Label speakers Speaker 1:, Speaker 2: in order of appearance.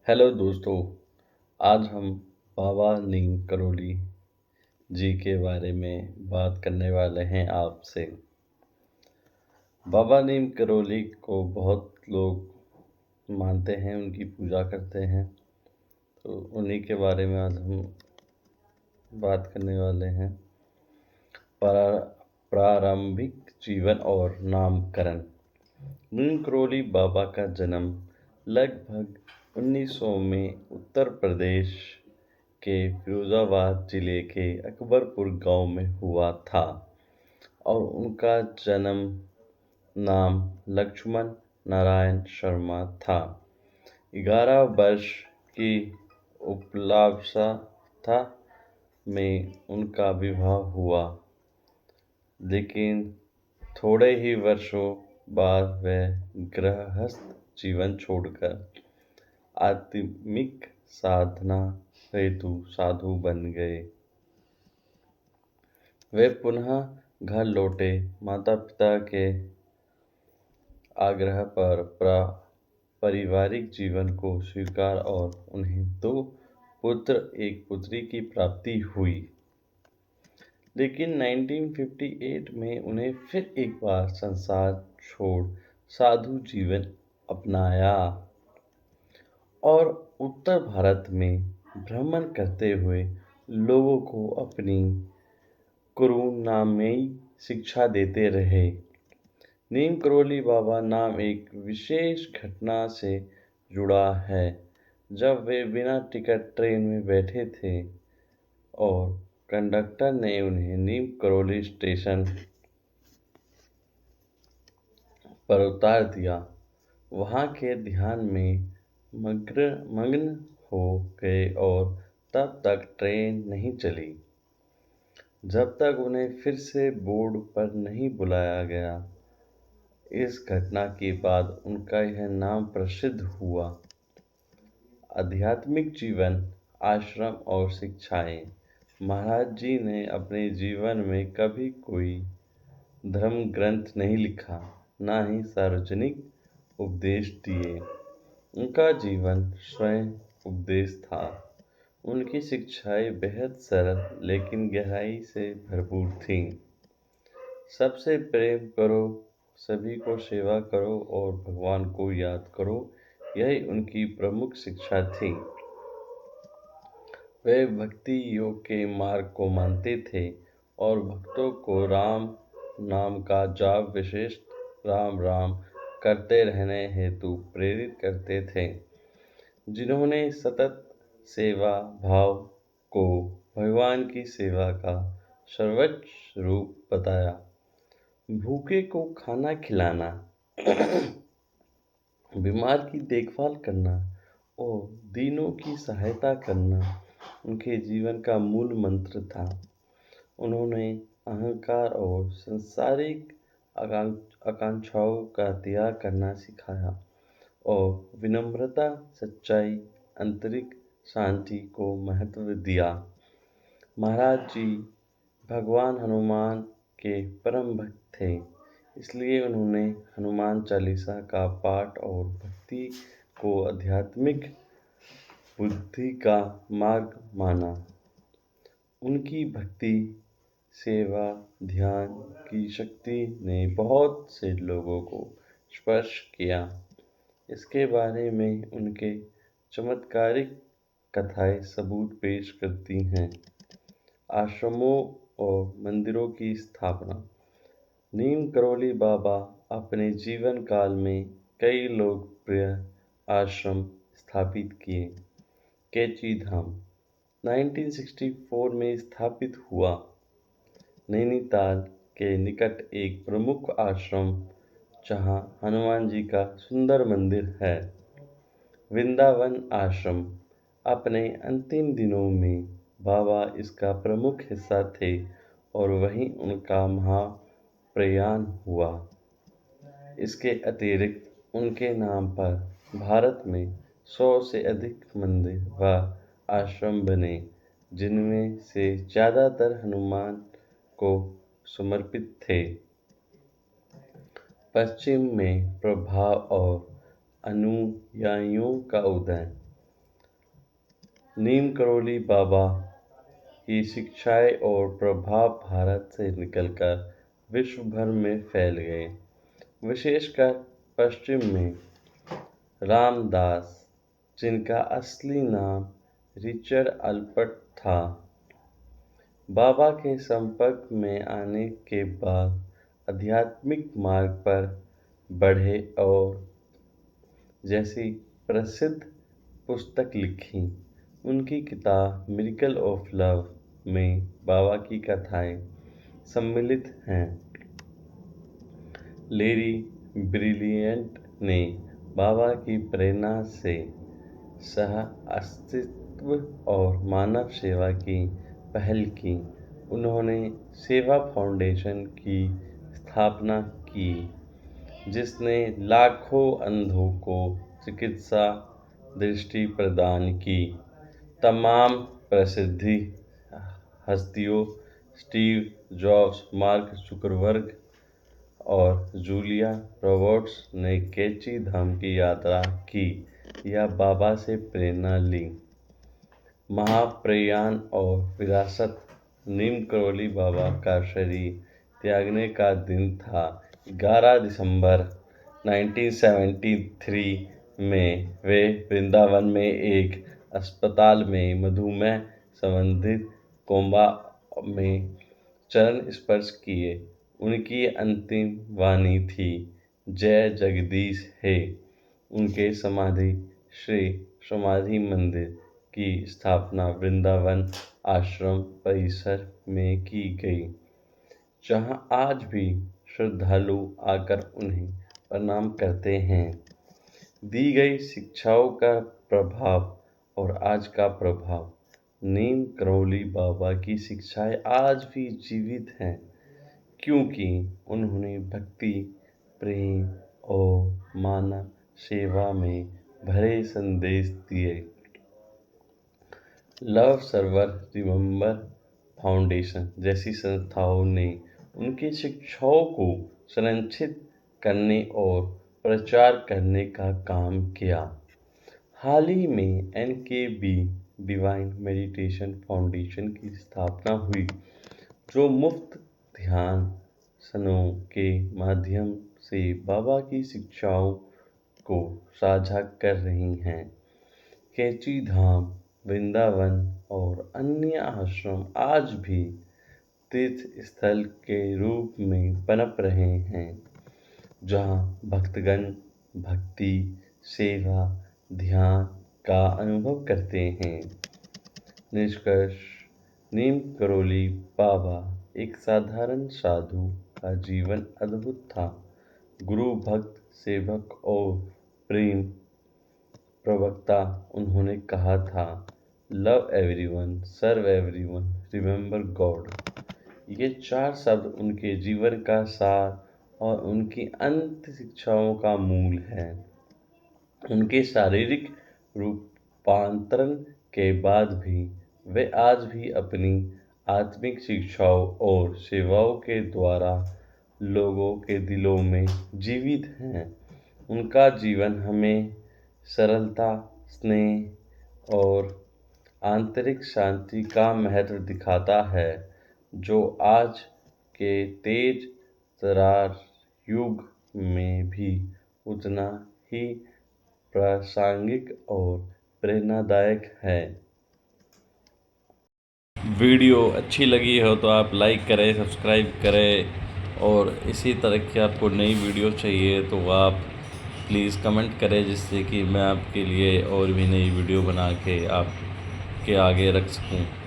Speaker 1: Hello दोस्तों। आज हम बाबा नीम करोली जी के बारे में बात करने वाले हैं आपसे। बाबा नीम करोली को बहुत लोग मानते हैं, उनकी पूजा करते हैं, तो उन्हीं के बारे में आज हम बात करने वाले हैं। प्रारंभिक जीवन और नामकरण। नीम करोली बाबा का जन्म लगभग 1900 में उत्तर प्रदेश के फिरोजाबाद जिले के अकबरपुर गांव में हुआ था और उनका जन्म नाम लक्ष्मण नारायण शर्मा था। 11 वर्ष की उपलाभसा में उनका विवाह हुआ, लेकिन थोड़े ही वर्षों बाद वह गृहस्थ जीवन छोड़कर आध्यात्मिक साधना हेतु साधु बन गए। वे पुनः घर लौटे। माता-पिता के आग्रह पर पारिवारिक जीवन को स्वीकार और उन्हें 2 पुत्र एक पुत्री की प्राप्ति हुई। लेकिन 1958 में उन्हें फिर एक बार संसार छोड़ साधु जीवन अपनाया और उत्तर भारत में भ्रमण करते हुए लोगों को अपनी करुणामयी शिक्षा देते रहे। नीम करोली बाबा नाम एक विशेष घटना से जुड़ा है, जब वे बिना टिकट ट्रेन में बैठे थे और कंडक्टर ने उन्हें नीम करोली स्टेशन पर उतार दिया। वहां के ध्यान में मग्न हो गए और तब तक ट्रेन नहीं चली जब तक उन्हें फिर से बोर्ड पर नहीं बुलाया गया। इस घटना के बाद उनका यह नाम प्रसिद्ध हुआ। आध्यात्मिक जीवन, आश्रम और शिक्षाएं। महाराज जी ने अपने जीवन में कभी कोई धर्म ग्रंथ नहीं लिखा, ना ही सार्वजनिक उपदेश दिए। उनका जीवन स्वयं उपदेश था। उनकी शिक्षाएं बेहद सरल लेकिन गहराई से भरपूर थीं। सबसे प्रेम करो, सभी को सेवा करो और भगवान को याद करो, यही उनकी प्रमुख शिक्षा थी। वे भक्ति योग के मार्ग को मानते थे और भक्तों को राम नाम का जाप, विशेष राम राम करते रहने हेतु प्रेरित करते थे। जिन्होंने सतत सेवा भाव को भगवान की सेवा का सर्वोच्च रूप बताया। भूखे को खाना खिलाना, बीमार की देखभाल करना और दीनों की सहायता करना उनके जीवन का मूल मंत्र था। उन्होंने अहंकार और सांसारिक आकांक्षाओं का त्याग करना सिखाया और विनम्रता, सच्चाई, आंतरिक शांति को महत्व दिया। महाराज जी भगवान हनुमान के परम भक्त थे, इसलिए उन्होंने हनुमान चालीसा का पाठ और भक्ति को आध्यात्मिक बुद्धि का मार्ग माना। उनकी भक्ति, सेवा, ध्यान की शक्ति ने बहुत से लोगों को स्पर्श किया। इसके बारे में उनके चमत्कारिक कथाएं सबूत पेश करती हैं। आश्रमों और मंदिरों की स्थापना। नीम करोली बाबा अपने जीवन काल में कई लोकप्रिय आश्रम स्थापित किए। कैची धाम 1964 में स्थापित हुआ। नैनीताल के निकट एक प्रमुख आश्रम जहां हनुमान जी का सुंदर मंदिर है। वृंदावन आश्रम अपने अंतिम दिनों में बाबा इसका प्रमुख हिस्सा थे और वहीं उनका महाप्रयाण हुआ। इसके अतिरिक्त उनके नाम पर भारत में 100 से अधिक मंदिर व आश्रम बने, जिनमें से ज़्यादातर हनुमान को समर्पित थे। पश्चिम में प्रभाव और अनुयायियों का उदय। नीम करोली बाबा की शिक्षाएं और प्रभाव भारत से निकलकर विश्व भर में फैल गए, विशेषकर पश्चिम में। रामदास, जिनका असली नाम रिचर्ड अल्पर्ट था, बाबा के संपर्क में आने के बाद आध्यात्मिक मार्ग पर बढ़े और जैसी प्रसिद्ध पुस्तक लिखी। उनकी किताब मिरेकल ऑफ लव में बाबा की कथाएं सम्मिलित हैं। लेरी ब्रिलियंट ने बाबा की प्रेरणा से सह-अस्तित्व और मानव सेवा की पहल की। उन्होंने सेवा फाउंडेशन की स्थापना की, जिसने लाखों अंधों को चिकित्सा दृष्टि प्रदान की। तमाम प्रसिद्ध हस्तियों स्टीव जॉब्स, मार्क जुकरबर्ग और जूलिया रॉबर्ट्स ने कैची धाम की यात्रा की या बाबा से प्रेरणा ली। महाप्रयाण और विरासत। नीम करोली बाबा का शरीर त्यागने का दिन था 11 दिसंबर 1973 में। वे वृंदावन में एक अस्पताल में मधुमेह संबंधित कोमा में चरण स्पर्श किए। उनकी अंतिम वाणी थी, जय जगदीश हे। उनके समाधि श्री समाधि मंदिर की स्थापना वृंदावन आश्रम परिसर में की गई, जहां आज भी श्रद्धालु आकर उन्हें प्रणाम करते हैं। दी गई शिक्षाओं का प्रभाव और आज का प्रभाव। नीम करोली बाबा की शिक्षाएं आज भी जीवित हैं, क्योंकि उन्होंने भक्ति, प्रेम और मानव सेवा में भरे संदेश दिए। लव सर्वर रिमेंबर फाउंडेशन जैसी संस्थाओं ने उनकी शिक्षाओं को संरक्षित करने और प्रचार करने का काम किया। हाल ही में एनकेबी डिवाइन मेडिटेशन फाउंडेशन की स्थापना हुई, जो मुफ्त ध्यानों के माध्यम से बाबा की शिक्षाओं को साझा कर रही हैं। कैची धाम, वृंदावन और अन्य आश्रम आज भी तीर्थ स्थल के रूप में पनप रहे हैं, जहां भक्तगण भक्ति, सेवा, ध्यान का अनुभव करते हैं। निष्कर्ष। नीम करोली बाबा एक साधारण साधु का जीवन अद्भुत था। गुरु, भक्त, सेवक और प्रेम प्रवक्ता। उन्होंने कहा था, लव एवरीवन, सर्व एवरीवन, रिमेंबर गॉड। ये 4 शब्द उनके जीवन का सार और उनकी अंत शिक्षाओं का मूल है। उनके शारीरिक रूपांतरण के बाद भी वे आज भी अपनी आत्मिक शिक्षाओं और सेवाओं के द्वारा लोगों के दिलों में जीवित हैं। उनका जीवन हमें सरलता, स्नेह और आंतरिक शांति का महत्व दिखाता है, जो आज के तेज तर्रार युग में भी उतना ही प्रासंगिक और प्रेरणादायक है। वीडियो अच्छी लगी हो तो आप लाइक करें, सब्सक्राइब करें, और इसी तरह की आपको नई वीडियो चाहिए तो आप प्लीज़ कमेंट करें, जिससे कि मैं आपके लिए और भी नई वीडियो बना के आपके आगे रख सकूं।